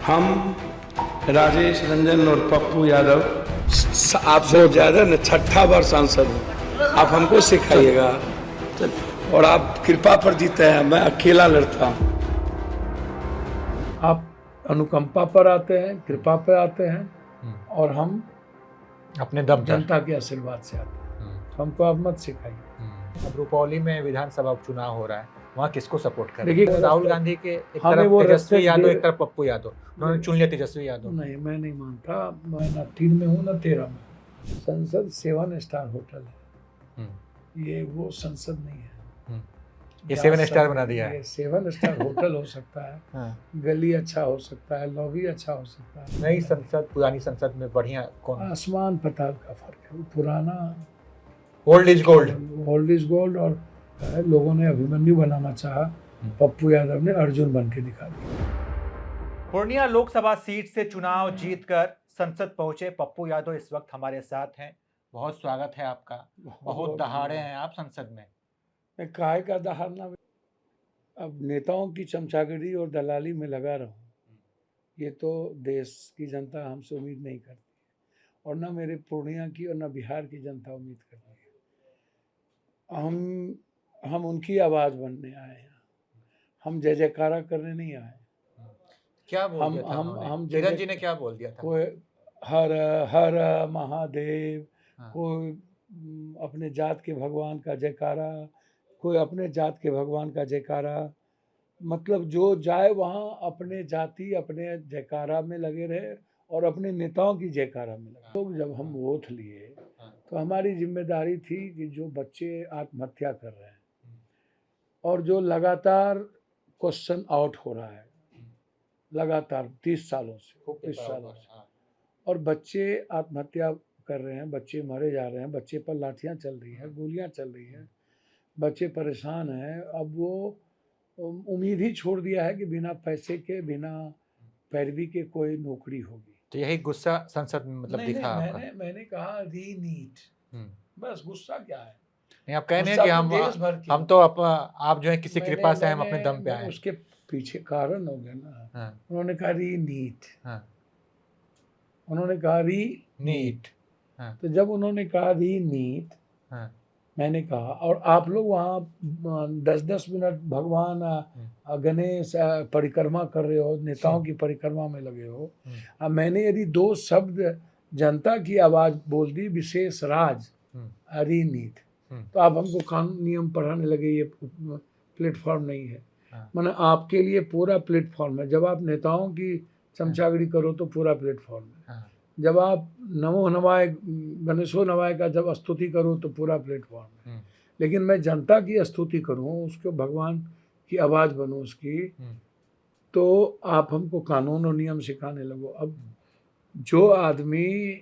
हम राजेश रंजन और पप्पू यादव आपसे ज़्यादा न छठा बार सांसद हूँ। आप हमको सिखाइएगा और आप कृपा पर जीते हैं, मैं अकेला लड़ता हूँ। आप अनुकंपा पर आते हैं, कृपा पर आते हैं और हम अपने दम पर जनता के आशीर्वाद से आते हैं। तो हमको आप मत सिखाइए। अब रुपौली में विधानसभा उपचुनाव हो रहा है, वहाँ किसको सपोर्ट कर देखिए, रहे हैं? राहुल गांधी के एक हमें तरफ वो तेजस्वी respect यादव, दे- एक तरफ पप्पू यादव, उन्होंने चुन लिया तेजस्वी यादव। नहीं, मैं नहीं मानता। मैं ना 3 में हूँ ना 13 में। संसद 7 स्टार होटल है, ये वो संसद नहीं है। ये 7 स्टार बना दिया है। 7 स्टार होटल हो सकता है, हाँ। गली अच्छा हो सकता है, लॉबी अच्छा हो सकता है। नई संसद पुरानी संसद में बढ़िया कौन? आसमान पताल का फर्क है। पुराना old is gold. Old is gold. और लोगों ने अभिमन्यु बनाना चाहा, पप्पू यादव ने अर्जुन बन के दिखा दिया। पूर्णिया लोकसभा सीट से चुनाव जीतकर संसद पहुंचे पप्पू यादव इस वक्त हमारे साथ हैं। बहुत स्वागत है आपका। बहुत दहाड़े हैं आप संसद में। मैं काहे का दहाड़ना, अब नेताओं की चमचागिरी और दलाली में लगा रहूं, ये तो देश की जनता हमसे उम्मीद नहीं करती और ना मेरे पूर्णिया की और ना बिहार की जनता उम्मीद करती है। हम उनकी आवाज़ बनने आए हैं, हम जय जयकारा करने नहीं आए। क्या बोल दिया था हम तेजन जी ने क्या बोल दिया था? कोई हर हर महादेव, हाँ। कोई अपने जात के भगवान का जयकारा, कोई अपने जात के भगवान का जयकारा। मतलब जो जाए वहाँ अपने जाति अपने जयकारा में लगे रहे और अपने नेताओं की जयकारा में लगे। तो जब हम वोट लिए तो हमारी जिम्मेदारी थी कि जो बच्चे आत्महत्या कर रहे हैं और जो लगातार क्वेश्चन आउट हो रहा है, लगातार 30 सालों से 30 सालों से, और बच्चे आत्महत्या कर रहे हैं, बच्चे मारे जा रहे हैं, बच्चे पर लाठियां चल रही हैं, गोलियां चल रही हैं, बच्चे परेशान हैं। अब वो उम्मीद ही छोड़ दिया है कि बिना पैसे के, बिना पैरवी के कोई नौकरी होगी। तो यही गुस्सा संसद में मतलब दिखा आपका? मैंने कहा रीनीट, बस। गुस्सा क्या है? नहीं, आप कह रहे हैं कि हम तो आप जो है किसी कृपा से हम अपने दम पे आए। उसके पीछे कारण हो गया ना। हाँ। उन्होंने कहा रीनीट। हाँ। उन्होंने कहा रीनीट। हाँ। तो जब उन्होंने कहा रीनीट, हाँ, मैंने कहा, और आप लोग वहाँ 10-10 मिनट भगवान गणेश परिक्रमा कर रहे हो, नेताओं की परिक्रमा में लगे हो। अब मैंने यदि 2 शब्द जनता की आवाज़ बोल दी, विशेष राज रीनीट, तो आप हमको कानून नियम पढ़ाने लगे, ये प्लेटफॉर्म नहीं है। माने आपके लिए पूरा प्लेटफॉर्म है। जब आप नेताओं की चमचागिरी करो तो पूरा प्लेटफॉर्म है। जब आप नमो नवाय गणेशो नवाय का जब स्तुति करूं तो पूरा प्लेटफॉर्म है। लेकिन मैं जनता की स्तुति करूं, उसको भगवान की आवाज़ बनूं उसकी, तो आप हमको कानून और नियम सिखाने लगो। अब जो आदमी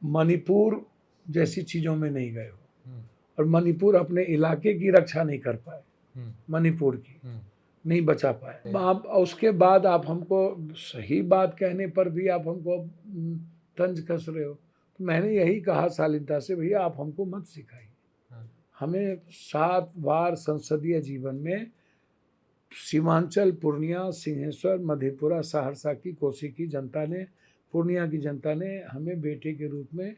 मणिपुर जैसी चीज़ों में नहीं गए हो और मणिपुर अपने इलाके की रक्षा नहीं कर पाए, मणिपुर की नहीं बचा पाए, आप उसके बाद आप हमको सही बात कहने पर भी आप हमको तंज कस रहे हो। तो मैंने यही कहा शालीनता से, भैया आप हमको मत सिखाइए। हमें 7 बार संसदीय जीवन में सीमांचल, पूर्णिया, सिंहेश्वर, मधेपुरा, सहरसा की, कोसी की जनता ने, पूर्णिया की जनता ने हमें बेटे के रूप में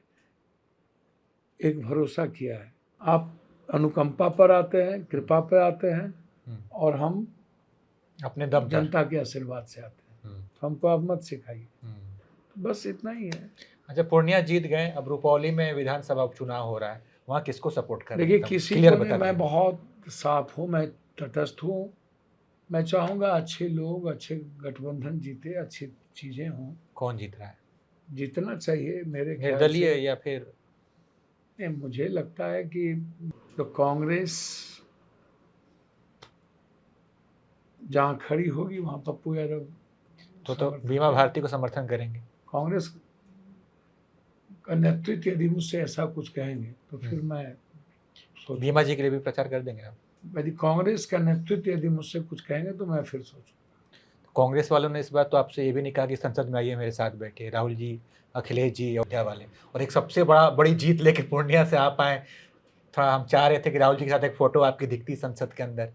एक भरोसा किया है। आप अनुकंपा पर आते हैं, कृपा पर आते हैं और हम अपने दम जनता के आशीर्वाद से आते हैं। तो हमको आप मत सिखाइए, बस इतना ही है। अच्छा, पूर्णिया जीत गए, अब रुपौली में विधानसभा उपचुनाव हो रहा है, वहाँ किसको सपोर्ट कर रहे हैं? देखिए, किसी को नहीं, मैं बहुत साफ हूँ, मैं तटस्थ हूँ। मैं चाहूँगा अच्छे लोग, अच्छे गठबंधन जीते, अच्छी चीज़ें हों। कौन जीत रहा है? जीतना चाहिए मेरे ख्याल निर्दलीय से। या फिर मुझे लगता है कि तो कांग्रेस जहाँ खड़ी होगी वहाँ पप्पू यादव तो बीमा भारती को समर्थन करेंगे। कांग्रेस का नेतृत्व यदि मुझसे ऐसा कुछ कहेंगे तो फिर मैं बीमा जी के लिए भी प्रचार कर देंगे आप? यदि कांग्रेस का नेतृत्व यदि मुझसे कुछ कहेंगे तो मैं फिर सोचूंगा। कांग्रेस वालों ने इस बार तो आपसे ये भी नहीं कहा कि संसद में आइए, मेरे साथ बैठिए, राहुल जी, अखिलेश जी, अयोध्या वाले, और एक सबसे बड़ी जीत लेकर पूर्णिया से आप आए। थोड़ा हम चाह रहे थे कि राहुल जी के साथ एक फोटो आपकी दिखती संसद के अंदर।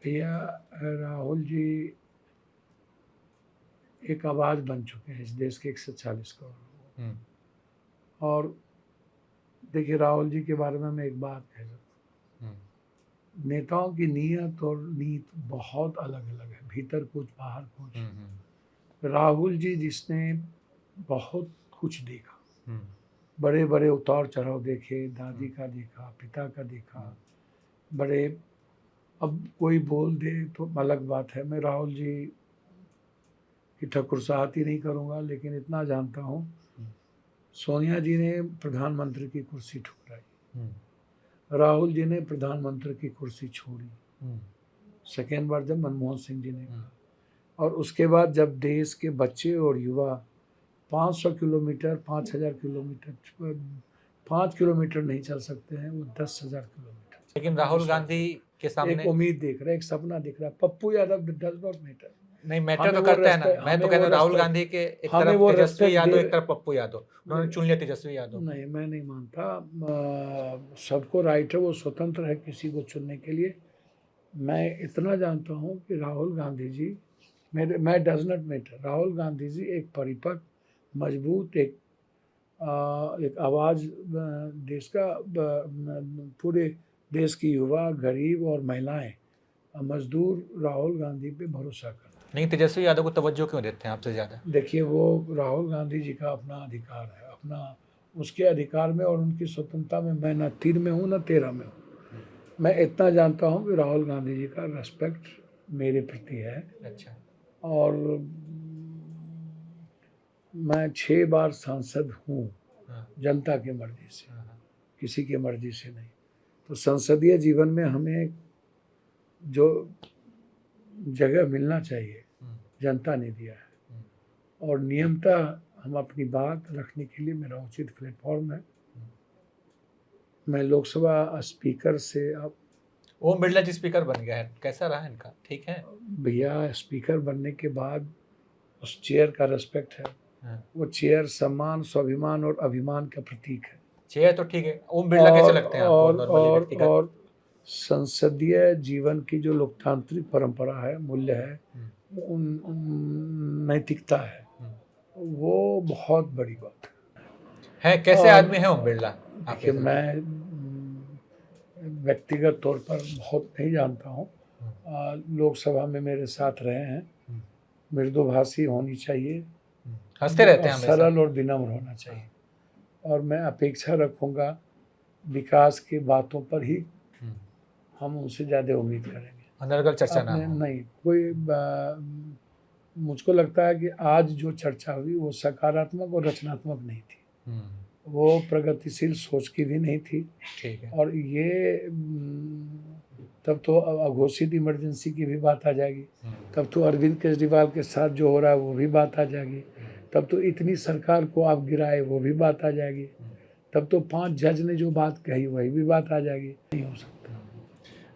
भैया, राहुल जी एक आवाज़ बन चुके हैं इस देश के 140 करोड़ लोग। और देखिए, राहुल जी के बारे में मैं एक बात कह सकता हूँ, नेताओं की नीयत और नीत बहुत अलग अलग है, भीतर कुछ बाहर कुछ। राहुल जी जिसने बहुत कुछ देखा, बड़े बड़े उतार चढ़ाव देखे, दादी का देखा, पिता का देखा, बड़े, अब कोई बोल दे तो अलग बात है। मैं राहुल जी की ठकुरसाहती नहीं करूँगा, लेकिन इतना जानता हूँ, सोनिया जी ने प्रधानमंत्री की कुर्सी ठुकराई, राहुल जी ने प्रधानमंत्री की कुर्सी छोड़ी, सेकेंड बार जब मनमोहन सिंह जी ने कहा, और उसके बाद जब देश के बच्चे और युवा 500 किलोमीटर, 5000 किलोमीटर, 5 किलोमीटर नहीं चल सकते हैं, वो 10,000 किलोमीटर। लेकिन राहुल गांधी के सामने एक उम्मीद दिख रहा है, एक सपना दिख रहा है। Pappu Yadav does not matter, नहीं मैटर तो करता है ना। मैं तो कह रहा हूँ राहुल गांधी के एक तरफ तेजस्वी यादव, एक तरफ पप्पू यादव, उन्होंने चुन लिया तेजस्वी यादव। नहीं, मैं नहीं मानता, सबको राइट है, वो स्वतंत्र है किसी को चुनने के लिए। मैं इतना जानता हूँ कि राहुल गांधी जी, मैं does not matter, Rahul Gandhi ji एक परिपक्व, मजबूत, एक आवाज़ देश का, पूरे देश की युवा, गरीब और महिलाएं, मजदूर राहुल गांधी पे भरोसा करते हैं। नहीं, तेजस्वी यादव को तवज्जो क्यों देते हैं आपसे ज़्यादा? देखिए, वो राहुल गांधी जी का अपना अधिकार है, अपना, उसके अधिकार में और उनकी स्वतंत्रता में मैं न तीर में हूँ न तेरह में हूँ। मैं इतना जानता हूँ कि राहुल गांधी जी का रेस्पेक्ट मेरे प्रति है। अच्छा। और मैं 6 बार सांसद हूँ, जनता की मर्जी से, किसी की मर्जी से नहीं। तो संसदीय जीवन में हमें जो जगह मिलना चाहिए जनता ने दिया है, और नियमता हम अपनी बात रखने के लिए मेरा उचित प्लेटफॉर्म है। मैं लोकसभा स्पीकर से, अब ओम बिरला जी स्पीकर बन गया है, कैसा रहा इनका? ठीक है भैया, स्पीकर बनने के बाद उस चेयर का रेस्पेक्ट है। वो चेयर सम्मान, स्वाभिमान और अभिमान का प्रतीक है। चेयर तो ठीक है, ओम बिरला कैसे लगते हैं आपको नॉर्मली व्यक्तिगत? और संसदीय जीवन की जो लोकतांत्रिक परंपरा है, मूल्य है, नैतिकता है, वो बहुत बड़ी बात है। कैसे आदमी है ओम बिरला? देखिए, मैं व्यक्तिगत तौर पर बहुत नहीं जानता हूँ, लोकसभा में मेरे साथ रहे हैं। मृदुभाषी होनी चाहिए, हंसते रहते हैं, सरल और विनम्र होना चाहिए, और मैं अपेक्षा रखूँगा विकास की बातों पर ही हम उनसे ज़्यादा उम्मीद करेंगे। अनर्गल चर्चा ना हो। नहीं, कोई मुझको लगता है कि आज जो चर्चा हुई वो सकारात्मक और रचनात्मक नहीं थी, वो प्रगतिशील सोच की भी नहीं थी। ठीक है। और ये तब तो अघोषित इमरजेंसी की भी बात आ जाएगी, तब तो अरविंद केजरीवाल के साथ जो हो रहा है वो भी बात आ जाएगी, तब तो इतनी सरकार को आप गिराए वो भी बात आ जाएगी, तब तो 5 जज ने जो बात कही वही भी बात आ जाएगी। नहीं हो सकता।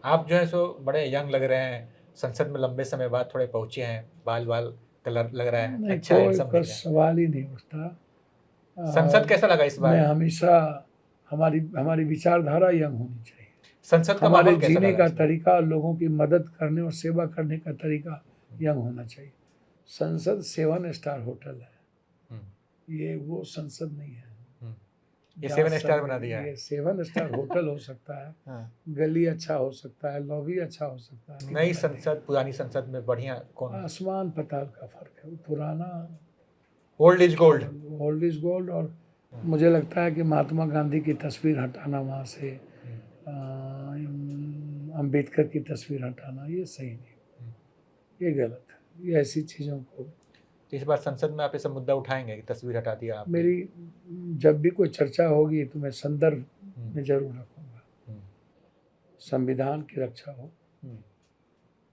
आप जो है सो बड़े यंग लग रहे हैं, संसद में लंबे समय बाद थोड़े पहुंचे हैं, बाल कलर लग रहा है, अच्छा है, सब कोई सवाल ही नहीं उठता। संसद कैसा लगा इस बार? मैं हमेशा, हमारी विचारधारा यंग होनी चाहिए, संसद का हमारे माहौल कैसा जीने लगा का तरीका, लोगों की मदद करने और सेवा करने का तरीका यंग होना चाहिए। संसद 7 स्टार होटल है, ये वो संसद नहीं है। ये 7 स्टार बना दिया है। ये 7 स्टार होटल हो सकता है, गली अच्छा हो सकता है, लॉबी अच्छा हो सकता है। नई संसद पुरानी संसद में बढ़िया कौन? आसमान पताल का फर्क है। पुराना old is gold, old is gold. और मुझे लगता है कि महात्मा गांधी की तस्वीर हटाना वहाँ से, अम्बेडकर की तस्वीर हटाना, ये सही नहीं, ये गलत है। ये ऐसी चीज़ों को, इस बार संसद में आप ये सब मुद्दा उठाएंगे कि तस्वीर हटा दिया आपने? मेरी जब भी कोई चर्चा होगी तो मैं संदर्भ में जरूर रखूँगा। संविधान की रक्षा हो,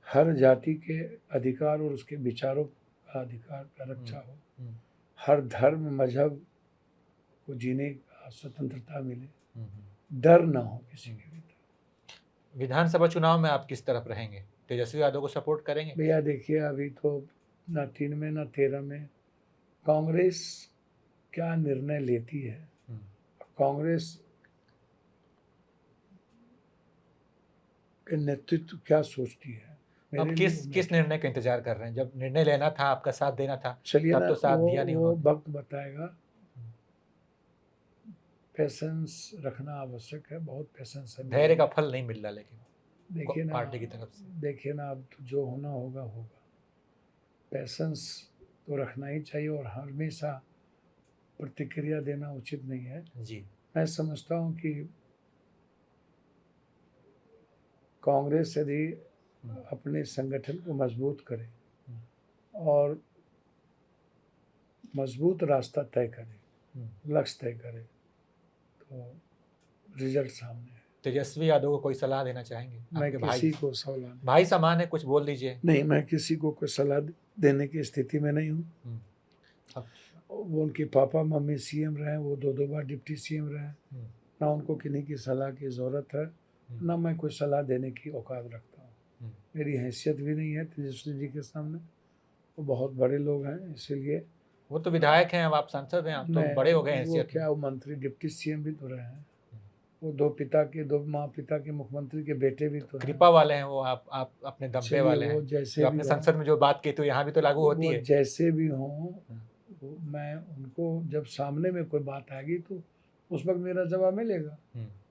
हर जाति के अधिकार और उसके विचारों का अधिकार का रक्षा हो, हर धर्म मजहब को जीने का स्वतंत्रता मिले, डर ना हो किसी के भीतर। विधानसभा चुनाव में आप किस तरफ रहेंगे? तेजस्वी यादव को सपोर्ट करेंगे? भैया देखिए, अभी तो ना 3 में ना 13 में कांग्रेस क्या निर्णय लेती है, कांग्रेस के नेतृत्व क्या सोचती है, अब किस निर्णय का इंतजार कर रहे हैं? जब निर्णय लेना था, आपका साथ देना था, चलिए तब ना, तो साथ दिया नहीं वो होगा। वक्त बताएगा। पेशेंस रखना आवश्यक है, बहुत पेशेंस है। धैर्य का फल नहीं मिल रहा लेकिन देखिए ना, पार्टी की तरफ से। देखिए ना, अब तो जो होना होगा होगा। पेशेंस तो रखना ही चाहिए और हमेशा प्रतिक्रिया देना उचित नहीं है। जी। मैं समझता हूँ कि कांग्रेस यदि अपने संगठन को मजबूत करे और मजबूत रास्ता तय करे, लक्ष्य तय करे, तो रिजल्ट सामने है। तेजस्वी यादव को कोई सलाह देना चाहेंगे? मैं आपके किसी को सलाह भाई समान है, कुछ बोल दीजिए। नहीं, मैं किसी को कोई सलाह देने की स्थिति में नहीं हूँ। वो उनके पापा मम्मी सीएम रहे हैं, वो 2 बार डिप्टी सीएम रहे हैं। ना उनको किन्हीं की सलाह की ज़रूरत है, ना मैं कोई सलाह देने की औकात रखता हूँ। मेरी हैसियत भी नहीं है तेजस्वी जी के सामने। वो बहुत बड़े लोग हैं, इसीलिए। वो तो विधायक हैं, अब आप सांसद हैं, आप तो बड़े हो गए हैसियत। वो क्या, वो मंत्री डिप्टी सीएम भी तो रहे हैं। वो 2 माँ पिता के मुख्यमंत्री के बेटे भी तो कृपा वाले हैं वो, आप अपने दम्पे वाले हैं। वो जैसे जो आपने संसद में जो बात की तो यहाँ भी तो लागू होती है। जैसे भी हों, मैं उनको जब सामने में कोई बात आएगी तो उस वक्त मेरा जवाब मिलेगा।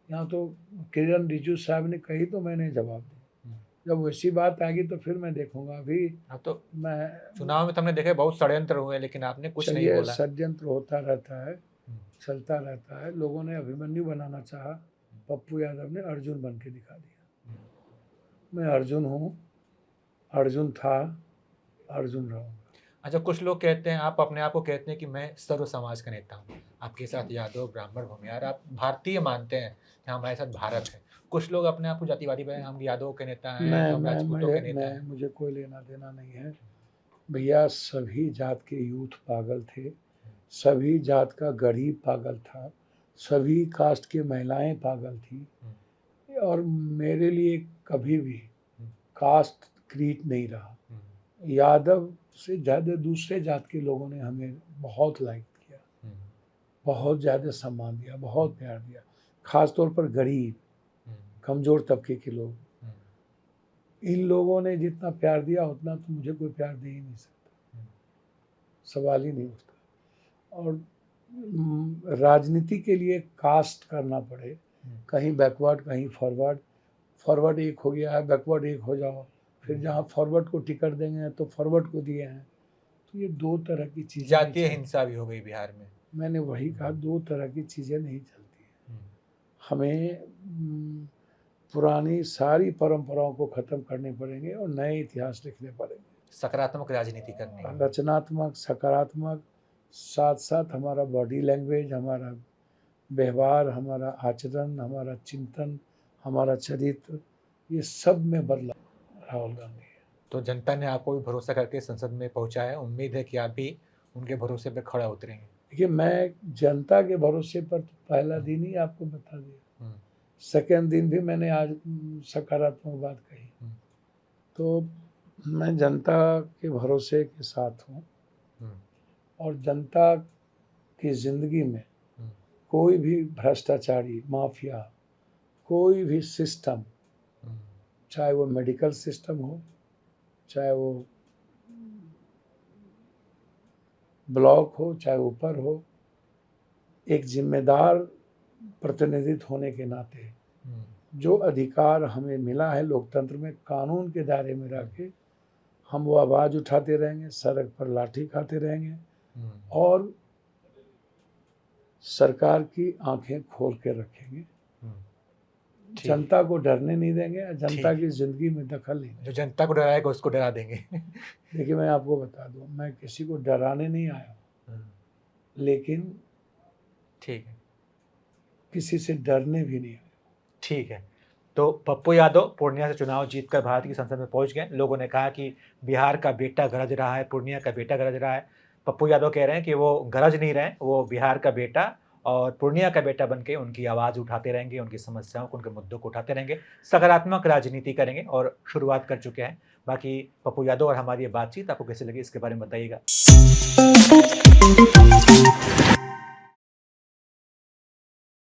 यहाँ तो किरण रिजिजू साहब ने कही तो मैंने जवाब दिया। जब वैसी बात आएगी तो फिर मैं देखूंगा। अभी तो मैं चुनाव में तो हमने देखे बहुत षड्यंत्र हुए, लेकिन आपने कुछ नहीं बोला। षड्यंत्र होता रहता है, चलता रहता है। लोगों ने अभिमन्यु बनाना चाहा, पप्पू यादव ने अर्जुन बन के दिखा दिया। मैं अर्जुन हूँ, अर्जुन था, अर्जुन रहूँगा। अच्छा, कुछ लोग कहते हैं, आप अपने आप को कहते हैं कि मैं सर्व समाज का नेता हूँ। आपके साथ यादव, ब्राह्मण, भूमिहार, आप भारतीय मानते हैं कि हमारे साथ भारत है। कुछ लोग अपने आप को जातिवादी बनाए, हम यादव के नेता हैं, हम राजपूतों के नेता हैं। मुझे कोई लेना देना नहीं है भैया। सभी जात के यूथ पागल थे, सभी जात का गरीब पागल था, सभी कास्ट की महिलाएं पागल थी। और मेरे लिए कभी भी कास्ट क्रीड नहीं रहा। यादव से ज़्यादा दूसरे जात के लोगों ने हमें बहुत लाइक किया, बहुत ज़्यादा सम्मान दिया, बहुत प्यार दिया। ख़ास तौर पर गरीब कमज़ोर तबके के लोग, इन लोगों ने जितना प्यार दिया उतना तो मुझे कोई प्यार दे ही नहीं सकता, सवाल ही नहीं उठता। और राजनीति के लिए कास्ट करना पड़े, कहीं बैकवर्ड कहीं फॉरवर्ड, फॉरवर्ड एक हो गया है, बैकवर्ड एक हो जाओ, फिर जहाँ फॉरवर्ड को टिकट देंगे तो फॉरवर्ड को दिए हैं। तो ये 2 तरह की चीज़ें, जातीय हिंसा भी हो गई बिहार में। मैंने वही कहा, 2 तरह की चीज़ें नहीं चलती हैं। हमें पुरानी सारी परंपराओं को ख़त्म करने पड़ेंगे और नए इतिहास लिखने पड़ेंगे। सकारात्मक राजनीति करनी है, रचनात्मक, सकारात्मक, साथ साथ हमारा बॉडी लैंग्वेज, हमारा व्यवहार, हमारा आचरण, हमारा चिंतन, हमारा चरित्र, ये सब में बदलाव राहुल गांधी है। तो जनता ने आपको भी भरोसा करके संसद में पहुंचा है, उम्मीद है कि आप भी उनके भरोसे पर खड़ा उतरेंगे। देखिए, मैं जनता के भरोसे पर तो पहला दिन ही आपको बता दिया, सेकेंड दिन भी मैंने आज सकारात्मक बात कही। तो मैं जनता के भरोसे के साथ हूँ और जनता की ज़िंदगी में कोई भी भ्रष्टाचारी, माफिया, कोई भी सिस्टम, चाहे वो मेडिकल सिस्टम हो, चाहे वो ब्लॉक हो, चाहे ऊपर हो, एक जिम्मेदार प्रतिनिधित्व होने के नाते जो अधिकार हमें मिला है लोकतंत्र में, कानून के दायरे में रह के हम वो आवाज़ उठाते रहेंगे, सड़क पर लाठी खाते रहेंगे और सरकार की आंखें खोल के रखेंगे। जनता को डरने नहीं देंगे, जनता की जिंदगी में दखल नहीं देंगे। जो जनता को डराएगा उसको डरा देंगे। देखिए, मैं आपको बता दूं, मैं किसी को डराने नहीं आया, लेकिन ठीक है, किसी से डरने भी नहीं आया। ठीक है। तो पप्पू यादव पूर्णिया से चुनाव जीतकर भारत की संसद में पहुंच गए। लोगों ने कहा कि बिहार का बेटा गरज रहा है, पूर्णिया का बेटा गरज रहा है। पप्पू यादव कह रहे हैं कि वो गरज नहीं रहे, वो बिहार का बेटा और पूर्णिया का बेटा बनके उनकी आवाज़ उठाते रहेंगे, उनकी समस्याओं को, उनके मुद्दों को उठाते रहेंगे, सकारात्मक राजनीति करेंगे और शुरुआत कर चुके हैं। बाकी पप्पू यादव और हमारी ये बातचीत आपको कैसे लगी इसके बारे में बताइएगा।